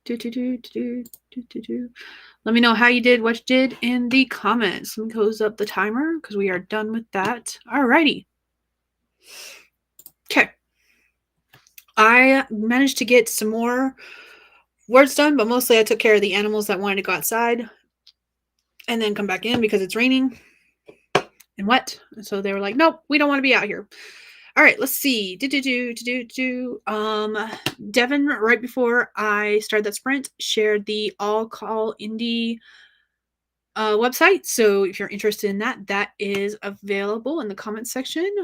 Let me know how you did, what you did in the comments. Let me close up the timer because we are done with that. All righty. Okay. I managed to get some more words done, but mostly I took care of the animals that wanted to go outside and then come back in because it's raining and wet. So they were like, nope, we don't want to be out here. All right, let's see. Devin, right before I started that sprint, shared the All Call Indie website. So if you're interested in that, that is available in the comments section.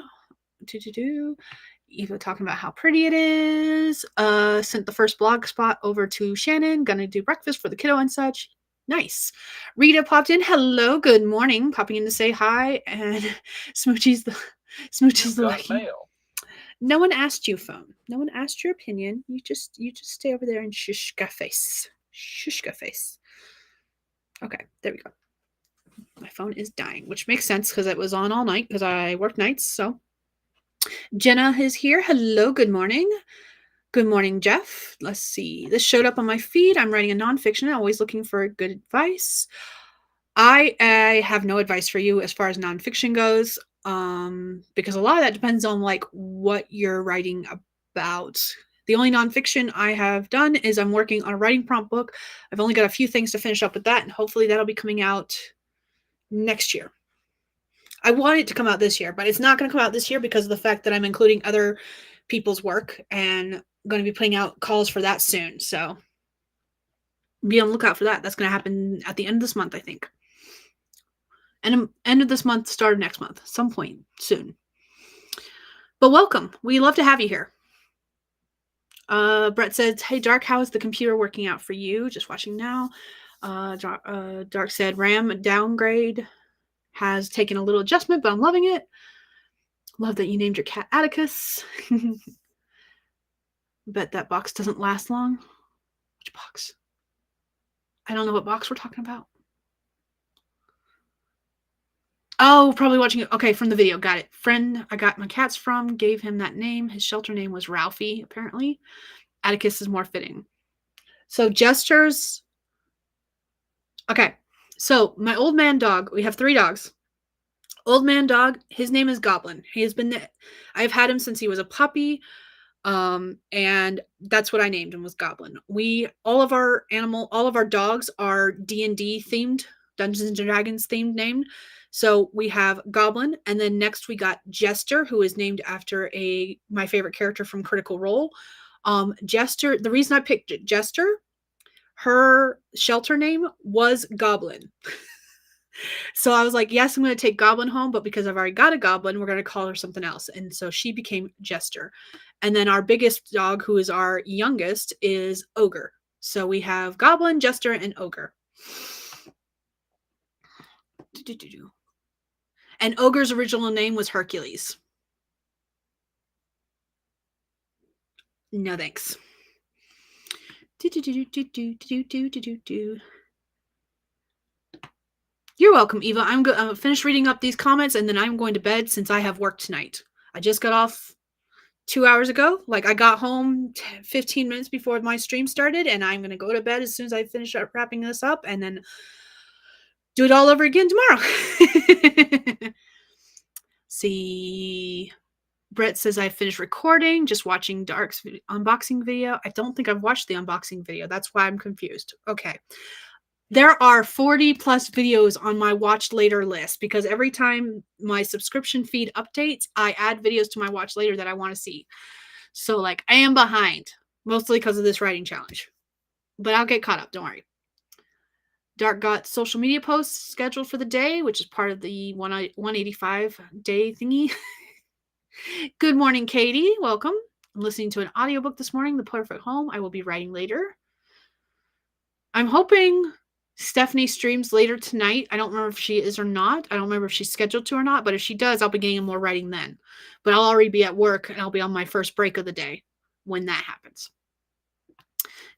Eva talking about how pretty it is. Sent the first blog spot over to Shannon. Gonna do breakfast for the kiddo and such. Nice. Rita popped in. Hello, good morning. Popping in to say hi. And Smoochie's the lucky. No one asked you, phone. No one asked your opinion. You just stay over there and shushka face. Shushka face. Okay, there we go. My phone is dying, which makes sense because it was on all night because I work nights. So Jenna is here. Hello, good morning. Good morning, Jeff. Let's see. This showed up on my feed. I'm writing a nonfiction, always looking for good advice. I have no advice for you as far as nonfiction goes, because a lot of that depends on like what you're writing about. The only nonfiction I have done is I'm working on a writing prompt book. I've only got a few things to finish up with that, and hopefully that'll be coming out next year. I want it to come out this year, but it's not going to come out this year because of the fact that I'm including other people's work and going to be putting out calls for that soon. So be on the lookout for that. That's going to happen at the end of this month, I think. And end of this month, start of next month, some point soon. But welcome. We love to have you here. Brett says, hey, Dark, how is the computer working out for you? Just watching now. Dark said, RAM downgrade has taken a little adjustment, but I'm loving it. Love that you named your cat Atticus. Bet that box doesn't last long. Which box? I don't know what box we're talking about. Oh, probably watching it. Okay, from the video. Got it. Friend I got my cats from gave him that name. His shelter name was Ralphie, apparently. Atticus is more fitting. So gestures. Okay, so my old man dog, we have 3 dogs. Old man dog, his name is Goblin. He has been, I've had him since he was a puppy. And that's what I named him, was Goblin. All of our dogs are D&D themed, Dungeons and Dragons themed named. So we have Goblin, and then next we got Jester, who is named after my favorite character from Critical Role. Jester, the reason I picked Jester, her shelter name was Goblin. So I was like, yes, I'm going to take Goblin home, but because I've already got a Goblin, we're going to call her something else. And so she became Jester. And then our biggest dog, who is our youngest, is Ogre. So we have Goblin, Jester, and Ogre. And Ogre's original name was Hercules. No thanks. You're welcome, Eva. I'm finished reading up these comments, and then I'm going to bed since I have work tonight. I just got off 2 hours ago. Like, I got home 15 minutes before my stream started, and I'm going to go to bed as soon as I finish up wrapping this up, and then do it all over again tomorrow. See, Brett says I finished recording, just watching Dark's unboxing video. I don't think I've watched the unboxing video. That's why I'm confused. Okay. There are 40 plus videos on my watch later list because every time my subscription feed updates, I add videos to my watch later that I want to see. So, like, I am behind, mostly because of this writing challenge. But I'll get caught up, don't worry. Dark got social media posts scheduled for the day, which is part of the 185 day thingy. Good morning, Katie. Welcome. I'm listening to an audiobook this morning, The Perfect Home. I will be writing later. I'm hoping Stephanie streams later tonight. I don't remember if she is or not. I don't remember if she's scheduled to or not, but if she does, I'll be getting more writing then. But I'll already be at work, and I'll be on my first break of the day when that happens.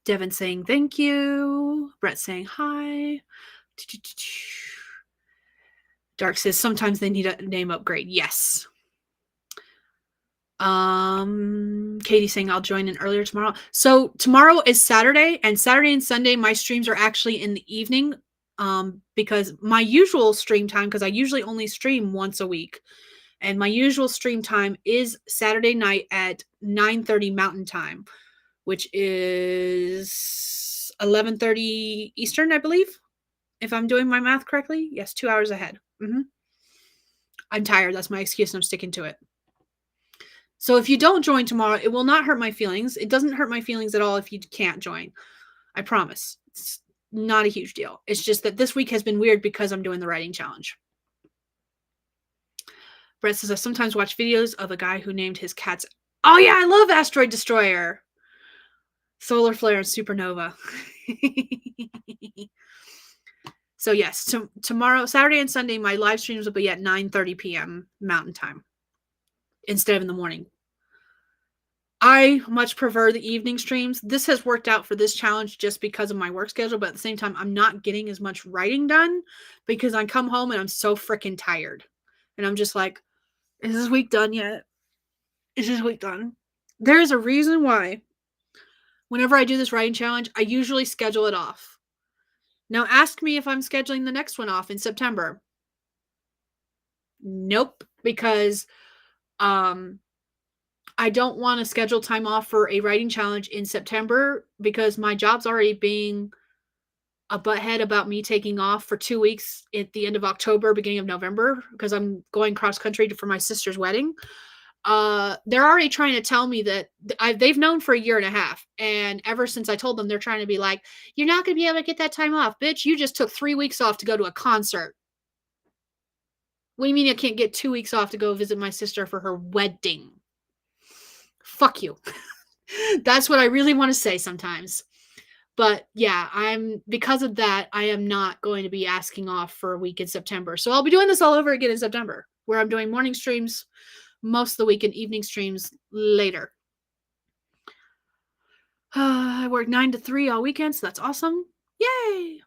Devin saying thank you. Brett saying hi. Dark says sometimes they need a name upgrade. Yes. Katie's saying I'll join in earlier tomorrow. So tomorrow is Saturday, and Saturday and Sunday my streams are actually in the evening. Because my usual stream time, because I usually only stream once a week, and my usual stream time is Saturday night at 9:30 Mountain Time, which is 11:30 Eastern, I believe, if I'm doing my math correctly. Yes, 2 hours ahead. I'm tired. That's my excuse, and I'm sticking to it. So if you don't join tomorrow, it will not hurt my feelings. It doesn't hurt my feelings at all if you can't join. I promise. It's not a huge deal. It's just that this week has been weird because I'm doing the writing challenge. Brett says, I sometimes watch videos of a guy who named his cats. Oh, yeah, I love Asteroid Destroyer. Solar Flare and Supernova. So, yes, tomorrow, Saturday and Sunday, my live streams will be at 9:30 p.m. Mountain Time instead of in the morning. I much prefer the evening streams. This has worked out for this challenge just because of my work schedule, but at the same time, I'm not getting as much writing done because I come home and I'm so freaking tired. And I'm just like, is this week done yet? Is this week done? There is a reason why whenever I do this writing challenge, I usually schedule it off. Now ask me if I'm scheduling the next one off in September. Nope, because I don't want to schedule time off for a writing challenge in September because my job's already being a butthead about me taking off for 2 weeks at the end of October, beginning of November, because I'm going cross country for my sister's wedding. They're already trying to tell me that they've known for 1.5 years. And ever since I told them, they're trying to be like, you're not going to be able to get that time off. Bitch, you just took 3 weeks off to go to a concert. What do you mean I can't get 2 weeks off to go visit my sister for her wedding? Fuck you. That's what I really want to say sometimes. But yeah, because of that, I am not going to be asking off for a week in September. So I'll be doing this all over again in September, where I'm doing morning streams most of the week and evening streams later. I work 9 to 3 all weekend, so that's awesome. Yay!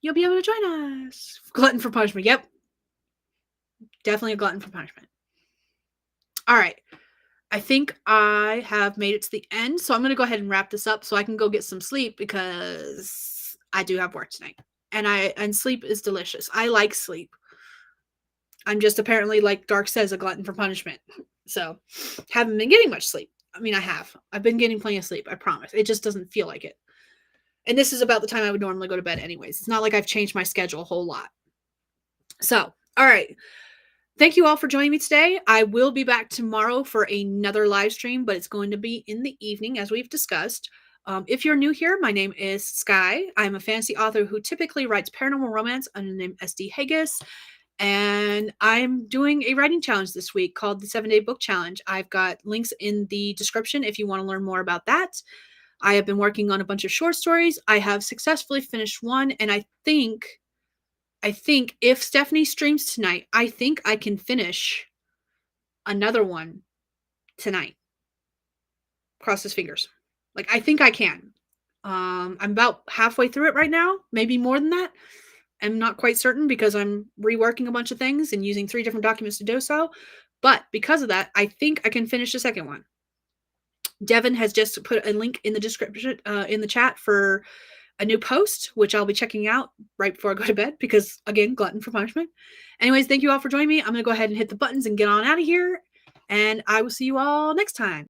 You'll be able to join us. Glutton for punishment. Yep. Definitely a glutton for punishment. All right. I think I have made it to the end, so I'm going to go ahead and wrap this up so I can go get some sleep because I do have work tonight. And sleep is delicious. I like sleep. I'm just apparently, like Dark says, a glutton for punishment. So, haven't been getting much sleep. I mean, I have. I've been getting plenty of sleep, I promise. It just doesn't feel like it. And this is about the time I would normally go to bed anyways. It's not like I've changed my schedule a whole lot. So, all right. Thank you all for joining me today. I will be back tomorrow for another live stream, but it's going to be in the evening, as we've discussed. If you're new here, my name is Skye. I'm a fantasy author who typically writes paranormal romance under the name SD Hegyes. And I'm doing a writing challenge this week called the 7-Day Book Challenge. I've got links in the description if you want to learn more about that. I have been working on a bunch of short stories. I have successfully finished one, and I think if Stephanie streams tonight, I think I can finish another one tonight. Cross his fingers. Like, I think I can. I'm about halfway through it right now, maybe more than that. I'm not quite certain because I'm reworking a bunch of things and using 3 different documents to do so. But because of that, I think I can finish the second one. Devin has just put a link in the description, in the chat for a new post, which I'll be checking out right before I go to bed because, again, glutton for punishment. Anyways, thank you all for joining me. I'm going to go ahead and hit the buttons and get on out of here. And I will see you all next time.